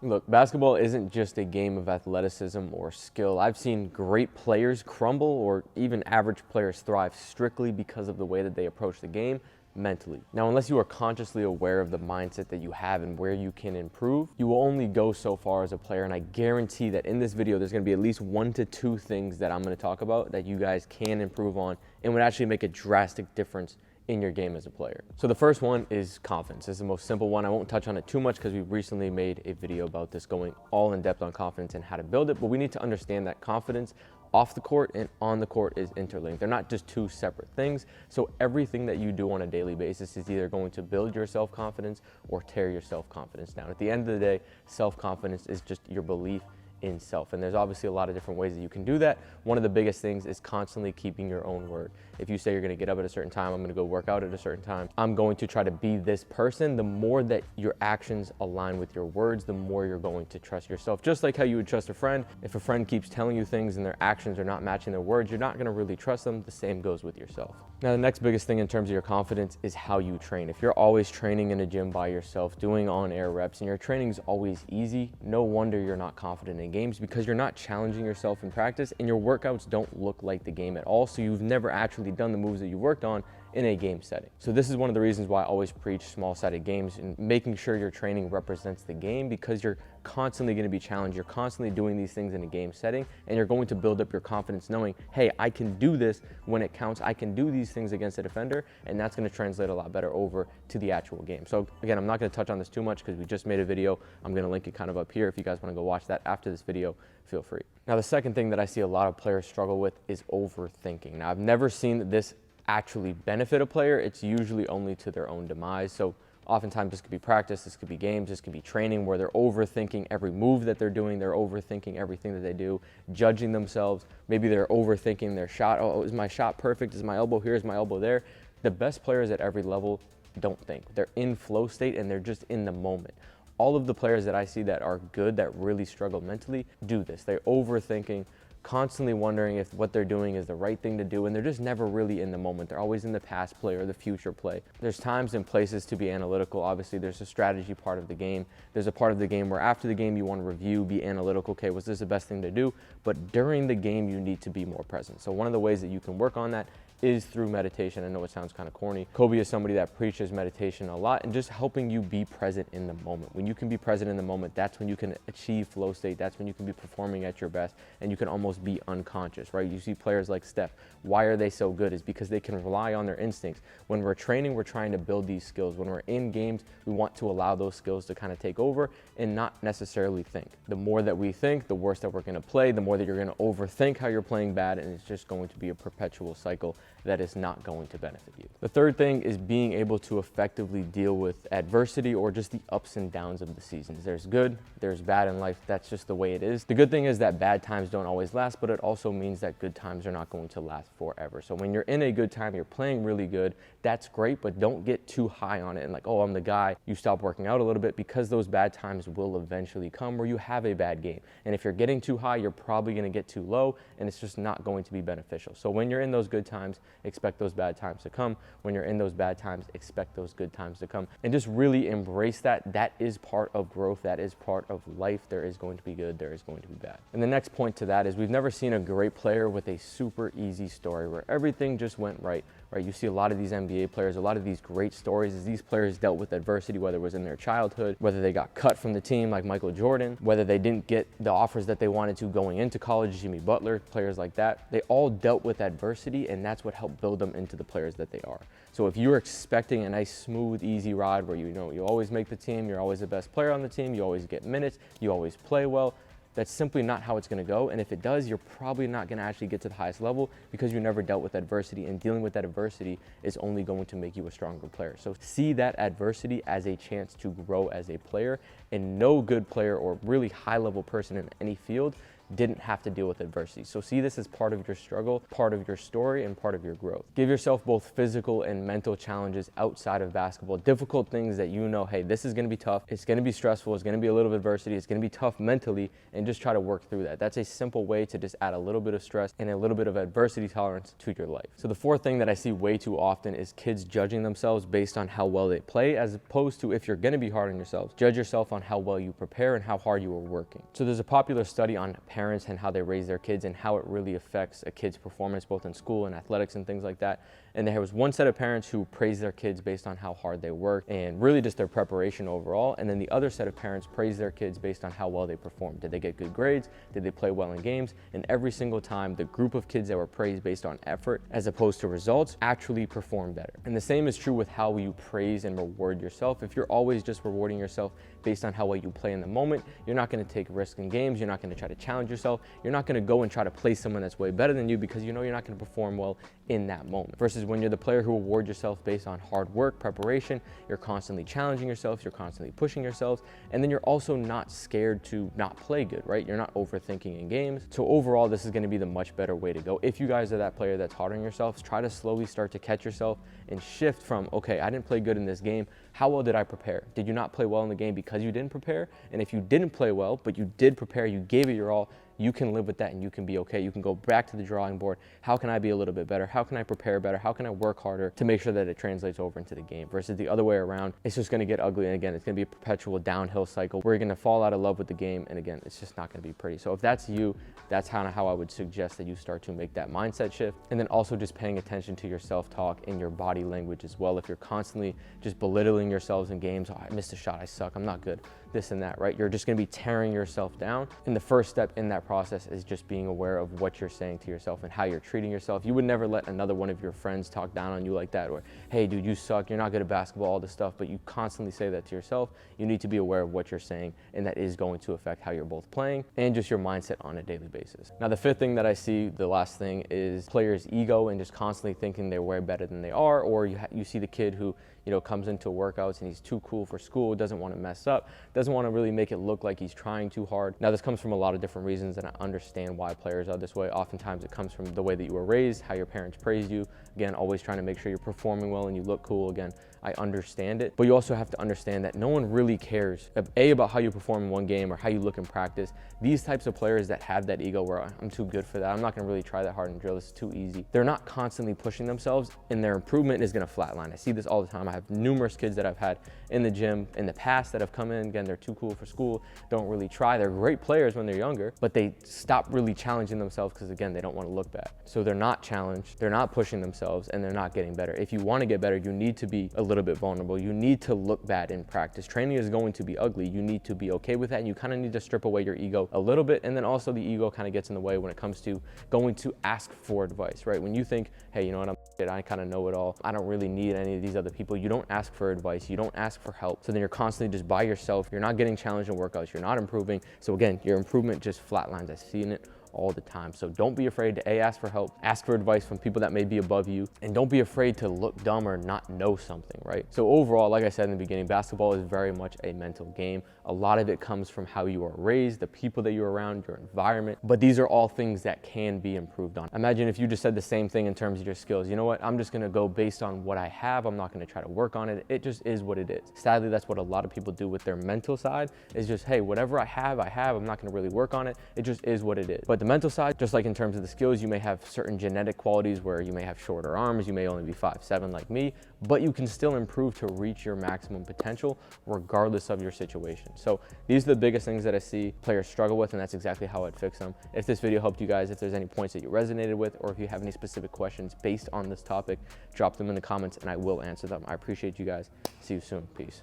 Look, basketball isn't just a game of athleticism or skill. I've seen great players crumble or even average players thrive strictly because of the way that they approach the game mentally. Now, unless you are consciously aware of the mindset that you have and where you can improve, you will only go so far as a player. And I guarantee that in this video, there's gonna be at least 1 to 2 things that I'm gonna talk about that you guys can improve on and would actually make a drastic difference in your game as a player. So the first one is confidence. It's the most simple one. I won't touch on it too much because we recently made a video about this, going all in depth on confidence and how to build it. But we need to understand that confidence off the court and on the court is interlinked. They're not just two separate things. So everything that you do on a daily basis is either going to build your self-confidence or tear your self-confidence down. At the end of the day, self-confidence is just your belief in self. And there's obviously a lot of different ways that you can do that. One of the biggest things is constantly keeping your own word. If you say you're gonna get up at a certain time, I'm gonna go work out at a certain time, I'm going to try to be this person, the more that your actions align with your words, the more you're going to trust yourself. Just like how you would trust a friend. If a friend keeps telling you things and their actions are not matching their words, you're not gonna really trust them. The same goes with yourself. Now, the next biggest thing in terms of your confidence is how you train. If you're always training in a gym by yourself, doing on-air reps, and your training is always easy, no wonder you're not confident in games, because you're not challenging yourself in practice and your workouts don't look like the game at all. So you've never actually done the moves that you worked on in a game setting. So this is one of the reasons why I always preach small-sided games and making sure your training represents the game, because you're constantly going to be challenged. You're constantly doing these things in a game setting, and you're going to build up your confidence knowing, hey, I can do this when it counts. I can do these things against a defender, and that's going to translate a lot better over to the actual game. So again, I'm not going to touch on this too much because we just made a video. I'm going to link it kind of up here. If you guys want to go watch that after this video, feel free. Now, the second thing that I see a lot of players struggle with is overthinking. Now, I've never seen this actually benefit a player. It's usually only to their own demise. So oftentimes this could be practice, this could be games, this could be training, where they're overthinking every move that they're doing. They're overthinking everything that they do, judging themselves. Maybe they're overthinking their shot. Oh, is my shot perfect? Is my elbow here? Is my elbow there? The best players at every level don't think. They're in flow state and they're just in the moment. All of the players that I see that are good, that really struggle mentally, do this. They're overthinking, constantly wondering if what they're doing is the right thing to do, and they're just never really in the moment. They're always in the past play or the future play. There's times and places to be analytical. Obviously, there's a strategy part of the game. There's a part of the game where after the game you want to review, be analytical. Okay, was this the best thing to do? But during the game, you need to be more present. So one of the ways that you can work on that is through meditation. I know it sounds kind of corny. Kobe is somebody that preaches meditation a lot and just helping you be present in the moment. When you can be present in the moment, that's when you can achieve flow state. That's when you can be performing at your best and you can almost be unconscious, right? You see players like Steph. Why are they so good? Is because they can rely on their instincts. When we're training, we're trying to build these skills. When we're in games, we want to allow those skills to kind of take over and not necessarily think. The more that we think, the worse that we're going to play, the more that you're going to overthink how you're playing bad, and it's just going to be a perpetual cycle that is not going to benefit you. The third thing is being able to effectively deal with adversity or just the ups and downs of the seasons. There's good, there's bad in life. That's just the way it is. The good thing is that bad times don't always last, but it also means that good times are not going to last forever. So when you're in a good time, you're playing really good, that's great, but don't get too high on it and like, oh, I'm the guy. You stop working out a little bit, because those bad times will eventually come where you have a bad game. And if you're getting too high, you're probably going to get too low, and it's just not going to be beneficial. So when you're in those good times, expect those bad times to come. When you're in those bad times, expect those good times to come, and just really embrace that. That is part of growth. That is part of life. There is going to be good, there is going to be bad. And the next point to that is we've never seen a great player with a super easy story where everything just went right. You see a lot of these NBA players, a lot of these great stories as these players dealt with adversity, whether it was in their childhood, whether they got cut from the team like Michael Jordan, whether they didn't get the offers that they wanted to going into college, Jimmy Butler, players like that. They all dealt with adversity, and that's what helped build them into the players that they are. So if you're expecting a nice, smooth, easy ride where you always make the team, you're always the best player on the team, you always get minutes, you always play well, that's simply not how it's going to go. And if it does, you're probably not going to actually get to the highest level because you never dealt with adversity, and dealing with that adversity is only going to make you a stronger player. So see that adversity as a chance to grow as a player, and no good player or really high level person in any field didn't have to deal with adversity. So see this as part of your struggle, part of your story, and part of your growth. Give yourself both physical and mental challenges outside of basketball, difficult things that you know, hey, this is going to be tough, it's going to be stressful, it's going to be a little bit of adversity, it's going to be tough mentally, and just try to work through that. That's a simple way to just add a little bit of stress and a little bit of adversity tolerance to your life. So the fourth thing that I see way too often is kids judging themselves based on how well they play, as opposed to, if you're going to be hard on yourselves, judge yourself on how well you prepare and how hard you are working. So there's a popular study on parents and how they raise their kids and how it really affects a kid's performance both in school and athletics and things like that. And there was one set of parents who praised their kids based on how hard they work and really just their preparation overall. And then the other set of parents praised their kids based on how well they performed. Did they get good grades? Did they play well in games? And every single time, the group of kids that were praised based on effort as opposed to results actually performed better. And the same is true with how you praise and reward yourself. If you're always just rewarding yourself based on how well you play in the moment, you're not going to take risks in games. You're not going to try to challenge yourself. You're not going to go and try to play someone that's way better than you because you know you're not going to perform well in that moment. Versus when you're the player who rewards yourself based on hard work, preparation, you're constantly challenging yourself, you're constantly pushing yourselves, and then you're also not scared to not play good, right? You're not overthinking in games. So overall, this is going to be the much better way to go. If you guys are that player that's hard on yourselves, try to slowly start to catch yourself and shift from, okay, I didn't play good in this game. How well did I prepare? Did you not play well in the game because you didn't prepare? And if you didn't play well, but you did prepare, you gave it your all, you can live with that and you can be okay. You can go back to the drawing board. How can I be a little bit better? How can I prepare better? How can I work harder to make sure that it translates over into the game? Versus the other way around, it's just gonna get ugly. And again, it's gonna be a perpetual downhill cycle where you're gonna fall out of love with the game. And again, it's just not gonna be pretty. So if that's you, that's kind of how I would suggest that you start to make that mindset shift. And then also just paying attention to your self-talk and your body language as well. If you're constantly just belittling yourselves in games, oh, I missed a shot, I suck, I'm not good, this and that, right? You're just gonna be tearing yourself down. And the first step in that process is just being aware of what you're saying to yourself and how you're treating yourself. You would never let another one of your friends talk down on you like that, or, hey dude, you suck, you're not good at basketball, all this stuff, but you constantly say that to yourself. You need to be aware of what you're saying, and that is going to affect how you're both playing and just your mindset on a daily basis. Now, the fifth thing that I see, the last thing, is players' ego and just constantly thinking they're way better than they are, or you see the kid who, you know, comes into workouts and he's too cool for school, doesn't want to mess up, doesn't want to really make it look like he's trying too hard. Now, this comes from a lot of different reasons, and I understand why players are this way. Oftentimes it comes from the way that you were raised, how your parents praised you. Again, always trying to make sure you're performing well and you look cool. Again, I understand it, but you also have to understand that no one really cares, A, about how you perform in one game or how you look in practice. These types of players that have that ego where I'm too good for that, I'm not gonna really try that hard in drill, this is too easy. They're not constantly pushing themselves, and their improvement is gonna flatline. I see this all the time. I have numerous kids that I've had in the gym in the past that have come in, again, they're too cool for school, don't really try. They're great players when they're younger, but they stop really challenging themselves because, again, they don't wanna look bad. So they're not challenged, they're not pushing themselves, and they're not getting better. If you wanna get better, you need to be a little bit vulnerable. You need to look bad in practice. Training is going to be ugly. You need to be okay with that, and you kind of need to strip away your ego a little bit. And then also the ego kind of gets in the way when it comes to going to ask for advice, right? When you think, hey, you know what, I kind of know it all, I don't really need any of these other people, you don't ask for advice, you don't ask for help. So then you're constantly just by yourself. You're not getting challenged in workouts, you're not improving. So again, your improvement just flatlines. I've seen it all the time. So don't be afraid to ask for help, ask for advice from people that may be above you, and don't be afraid to look dumb or not know something, right? So overall, like I said in the beginning, basketball is very much a mental game. A lot of it comes from how you are raised, the people that you're around, your environment, but these are all things that can be improved on. Imagine if you just said the same thing in terms of your skills. You know what, I'm just gonna go based on what I have. I'm not gonna try to work on it. It just is what it is. Sadly, that's what a lot of people do with their mental side, is just, hey, whatever I have, I'm not gonna really work on it. It just is what it is. But the mental side, just like in terms of the skills, you may have certain genetic qualities where you may have shorter arms, you may only be 5'7" like me, but you can still improve to reach your maximum potential regardless of your situation. So these are the biggest things that I see players struggle with, and that's exactly how I'd fix them. If this video helped you guys, if there's any points that you resonated with, or if you have any specific questions based on this topic, drop them in the comments and I will answer them. I appreciate you guys. See you soon. Peace.